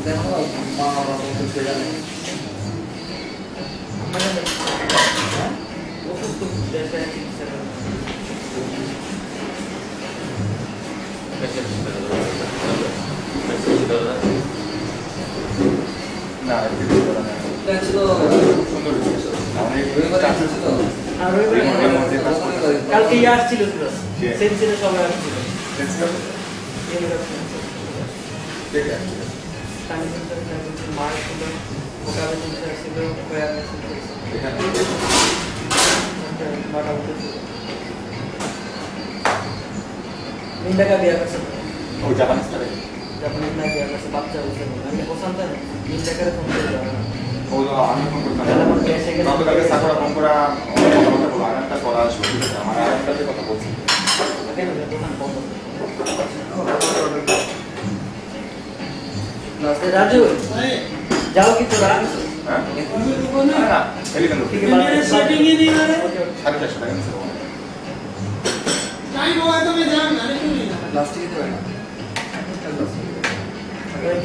দেখো মা বাবা বলতে জানে আমাদের ওষুধ তো দেশে চিকিৎসা করে না এটা ছিল সুন্দর ছিল আমি রবিবার আসছিল আর কালকে আসছিল সেন্সিলে সবাই আসছিল ঠিক আছে মার ছিল ওখানে ছিল এখানে নিন্দাকা বিয়া করছে ও জাপানিজ থাকে জাপানিজ না বিয়া করছে বাচ্চা হয়েছে আমি পছন্দ না নিন্দাকারে ফোন করে যাওয়া ও আমি ফোন করতাম গতকালকে সাকুরা ফোন করা কথা বলো আর একটা করা আসবে ঠিক আছে আমার আর একটাতে কথা বলছি দোকান বন্ধ রাজু যাও কি তোরা হ্যাঁ না এলিগেন্ট ঠিক আছে सेटिंग ही नहीं आ रहा 450 টাকা নিছে टाइम होगा तो मैं जाऊंगा अरे क्यों नहीं প্লাস্টিক দিতে পারে না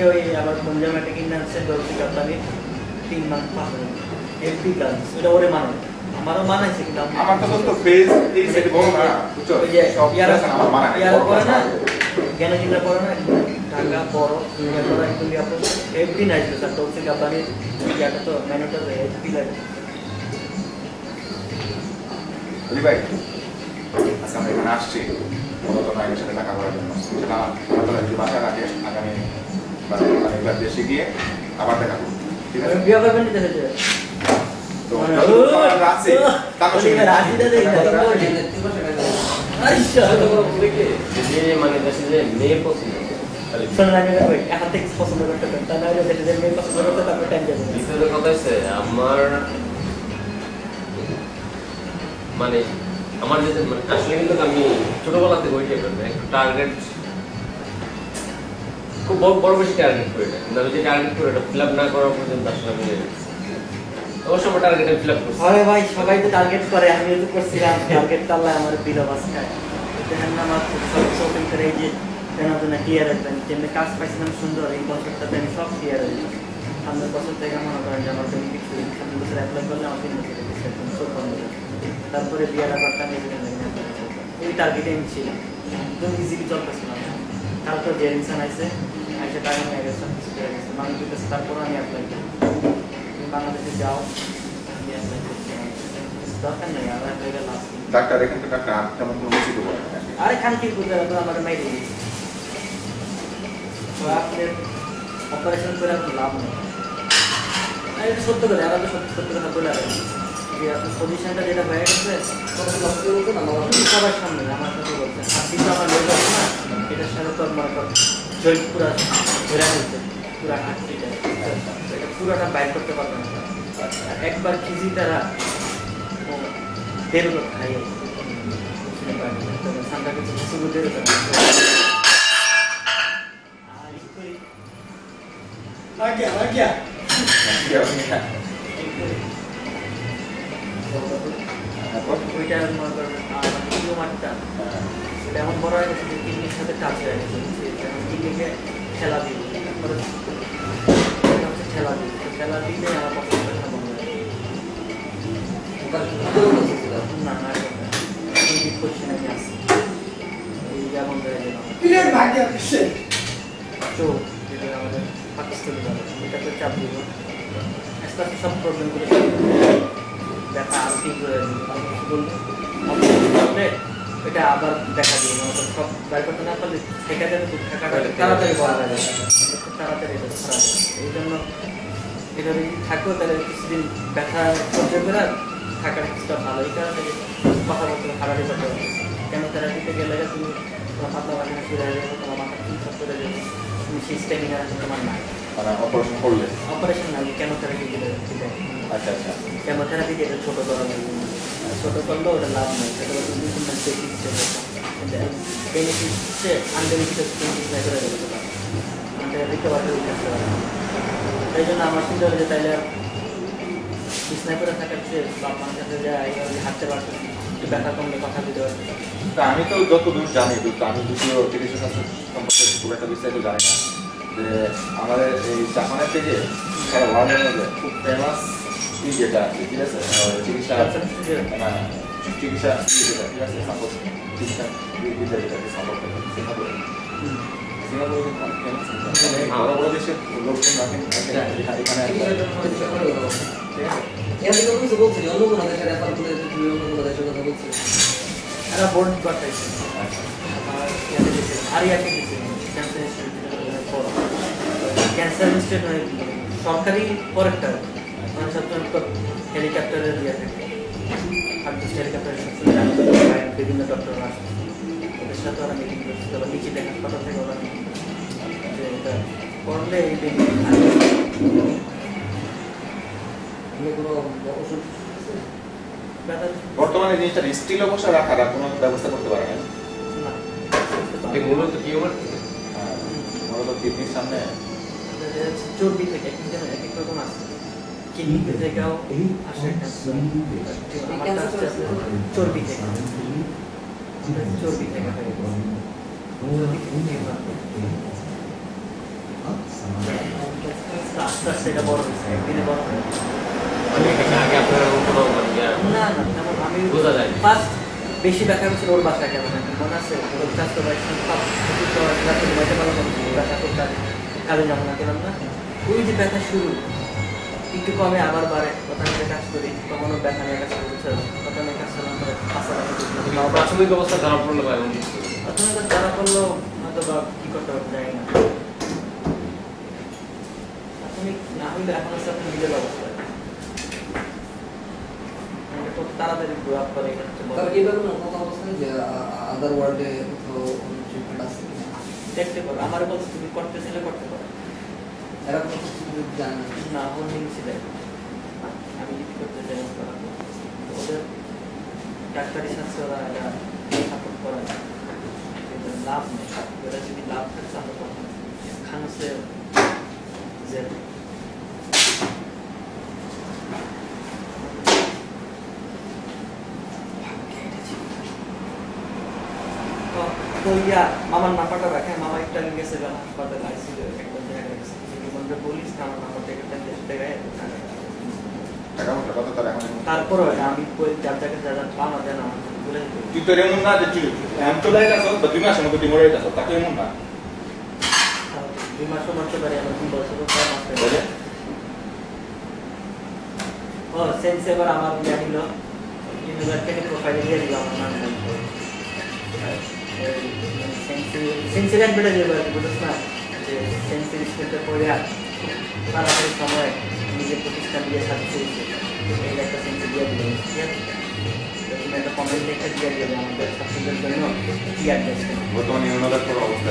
ওই আবার পঞ্জাবেটে কিনে আনছে দর্শি কাতানি 3 মাস পাস এমপি কাজ এটা ওরে মানে আমারও মানাইছে কিন্তু আমার তো তো ফেজ এই সেট বড় না বুঝছো সব ইয়ার আমার মানা ইয়ার করে না কেন কিনা করে না ঢাকা বড় দুনিয়া করা একদম আপন এমপি নাই তো স্যার দর্শি কাতানি ইয়াটা তো মেনুটা এমপি লাগে বলি ভাই আজকে আমরা এখানে আসছি মূলত নাইমের সাথে দেখা করার জন্য না আমরা যদি বাসায় রাখে আগামী এবার দেশে গিয়ে আবার দেখা করবো ঠিক আছে বিয়া করবেন না দেখে তো আছে তারপর রাজিটা দেই না আচ্ছা যে মানে দেশে যে মেয়ে পছন্দ শোনা লাগে ভাই এখন থেকে পছন্দ করতে পারেন তা না হলে দেখে যে মেয়ে পছন্দ করতে তারপর টাইম যাবে দ্বিতীয় কথা হচ্ছে আমার যে মানে আসলে কিন্তু আমি ছোটবেলা থেকে ওই টাইপের একটু টার্গেট খুব বড় বেশি টার্গেট করি না কিন্তু আমি যে টার্গেট করি এটা ফিল আপ না করা পর্যন্ত আসলে আমি অবশ্য আমার টার্গেট ফিল আপ করছি আরে ভাই সবাই তো টার্গেট করে আমিও তো করছিলাম টার্গেট তাহলে আমার বিলো বাস খায় দেখেন না আমার শপিং করে এই যে কেন তো না ক্লিয়ার একদম যেমনি কাজ পাইছিলাম সুন্দর এই বছরটাতে আমি সব ক্লিয়ার হয়ে গেছি সামনের বছর থেকে মনে করেন যে আমার জন্য কিছু সামনের বছর অ্যাপ্লাই করলে আমার 3 বছর একদম সব বন্ধ হয়ে তারপরে বিয়ার ব্যাপারটা নিয়ে এই টার্গেটে আমি ছিলাম একদম ইজিলি চলতেছিলাম তারপর যে ইনসান আছে আইসে টাকা নিয়ে গেছে সব কিছু করে গেছে মানুষের কাছে তারপর আমি অ্যাপ্লাই করি তুমি বাংলাদেশে যাও আমি অ্যাপ্লাই করছি দরকার নেই আর অ্যাপ্লাই করে লাভ ডাক্তার এখান থেকে ডাক্তার আর তেমন কোনো কিছু তো বলে না আরে খান কি করতে হবে আমার মাইরে দিয়েছি তো আপনার অপারেশন করে আপনার লাভ নেই আর এটা সত্য করে আর সত্য কথা বলে আর যে আপনার পজিশনটা যেটা হয়ে গেছে সবার সামনে আমার কাছে বলছেন আর কিন্তু আমার লেগে আছে না এটার সাথে তোর মনে কর জয়েন্ট পুরো ঘেরা হয়েছে পুরো হাঁটটিটা এটা পুরোটা বাইর করতে পারবে না একবার খিজি তারা বেরোলো খাইয়ে ঠান্ডা কিছু কিছু বুঝে लग गया ওইটা মনে করবেন টিউমারটা এটা এমন বড় হয়ে গেছে যে কিডনির সাথে টাচ হয়ে গেছে কিডনিকে ঠেলা দিল তারপরে হচ্ছে ঠেলা দিল ঠেলা দিলে আমার পছন্দ বন্ধ হয়ে না না করছি না আমি আসছি এই যা বন্ধ হয়ে গেলাম क्लियर भाग गया किससे চোখ যেটা আমাদের পাকিস্তানি যাবে এটাতে চাপ দিব আস্তে আস্তে সব প্রবলেমগুলো দেখা আর ঠিক হয়ে বলবে এটা আবার দেখা দিই সব বাইর করতে না পারলে ঠেকা যাবে তাড়াতাড়ি বলা যাবে খুব তাড়াতাড়ি এটা খারাপ এই জন্য এটা যদি থাকলেও তাহলে কিছুদিন ব্যথা সহ্য করে থাকার কিছুটা ভালো এই কারণে কথাবার্তা হারাহারি করতে হবে কেমোথেরাপিতে গেলে তুমি তোমার পাতলা বাসনা শুরু হয়ে যাবে তোমার মাথা ঠিক সব করে যাবে তুমি সেই স্ট্যামিনা তোমার নাই মানে অপারেশন করলে অপারেশন না কেমোথেরাপি দিলে ঠিক আছে আচ্ছা আচ্ছা কেমোথেরাপি যেটা ছোট করা ছোট করলেও ওটা লাভ নেই সেটা হচ্ছে বেনিফিট হচ্ছে আনবেনিফিট হচ্ছে করে দেবে রিকভারি করতে পারে তাই জন্য আমার চিন্তা হচ্ছে তাইলে বিছনায় করে থাকার চেয়ে আপনার কাছে যায় হাঁটতে পারছে একটু ব্যথা কমলে কথা দিতে পারছে তা আমি তো যতদূর জানি আমি দ্বিতীয় চিকিৎসা শাস্ত্র সম্পর্কে খুব একটা বিস্তারিত জানি না যে আমাদের এই জাপানের থেকে সারা ওয়ার্ল্ডের মধ্যে খুব ফেমাস যেটা আছে ঠিক আছে চিকিৎসা না চিকিৎসা যেটা ঠিক আছে সাপোর্ট চিকিৎসা যেটাকে সাপোর্ট করে সিঙ্গাপুরে সিঙ্গাপুরে কিন্তু অনেক ফেমাস বড় বড় দেশের লোকজন রাখেন এখানে ঠিক আছে এরা বোর্ড পাঠাইছে আর ইয়াকে দিচ্ছে ক্যান্সার ইনস্টিটিউট ক্যান্সার ইনস্টিটিউট সরকারি পরেরটা মানে সাধারণত হেলিকপ্টারের দিয়ে থাকে আর হেলিকপ্টারের সাথে বিভিন্ন ডক্টররা আসে ওদের সাথে ওরা মিটিং করছিল বা নিচে দেখা কথা থেকে ওরা যে এটা করলে এই ওষুধ বর্তমানে জিনিসটা স্টিল অবস্থা রাখার কোনো ব্যবস্থা করতে পারে না মূলত কি ওভার মূলত কিডনির সামনে চর্বি থেকে এক এক রকম আছে কিডনি থেকেও আসে চর্বি থেকে আস্তে আস্তে এটা বড় হয়েছে একদিনে বড় হয়ে আগে আপনার কোনো না না তেমন আমি বোঝা যায় ফার্স্ট বেশি দেখা হচ্ছে ওর বাসায় কেমন মনে আছে ওর স্বাস্থ্য ব্যথা করতে কাজে যাবো না কেন না ওই যে ব্যথা শুরু একটু কমে আবার বাড়ে কথা নিয়ে কাজ করি তখনও ব্যথা নিয়ে কাজ করতে কথা নিয়ে কাজ করলাম পরে প্রাথমিক অবস্থা খারাপ পড়লো ভাই প্রাথমিক যারা করলো হয়তো বা কি করতে পারতে যায় না প্রাথমিক না হইলে এখন আছে আপনার নিজের অবস্থা তাড়াতাড়ি গ্রো আপ করে আদার ওয়ার্ল্ডে ট্রিটমেন্ট আছে দেখতে পারো আমার বলছে তুমি করতে চাইলে করতে পারো এরা কোনো কিছু জানে না হোল্ডিং ছিল আমি যদি করতে চাই ওদের ডাক্তারি শাস্ত্রে ওরা এটা সাপোর্ট করে লাভ নেই ওরা যদি লাভ থাকছে আমরা তখন খানসে যে তো ইয়া মামার নাম্বারটা রাখে মামা একটা গেছে হাসপাতালে আইসিইউ একবার দেখা গেছে বন্ধু বলিস না আমার নাম্বার থেকে তারপরে আমি যার জায়গায় যা যা পাওয়া যায় না বলে তুই তো এমন না যে তুই চলে গেছ বা 2 মাসের মধ্যে তুই মরে গেছ তাকে এমন না 2 মাসও মরতে পারে আমার 2 বছরও 6 মাস বলে ও সেন্স এবার আমার জানিল ইউনিভার্সিটি প্রোফাইলে দিয়ে দিল আমার নাম সেন্সিলেন্ট বেড়ে যাবে বুঝছ না যে সেন্সিল স্কুলটা পড়ে তাড়াতাড়ি সময় নিজের প্রতিষ্ঠান দিয়ে সাথে এই একটা সেন্সি দিয়ে দিল ঠিক আছে তুমি একটা কমেন্ট লিখে দিয়ে দিলে আমাদের ছাত্রদের জন্য কি অ্যাডভাইস বর্তমানে অবস্থা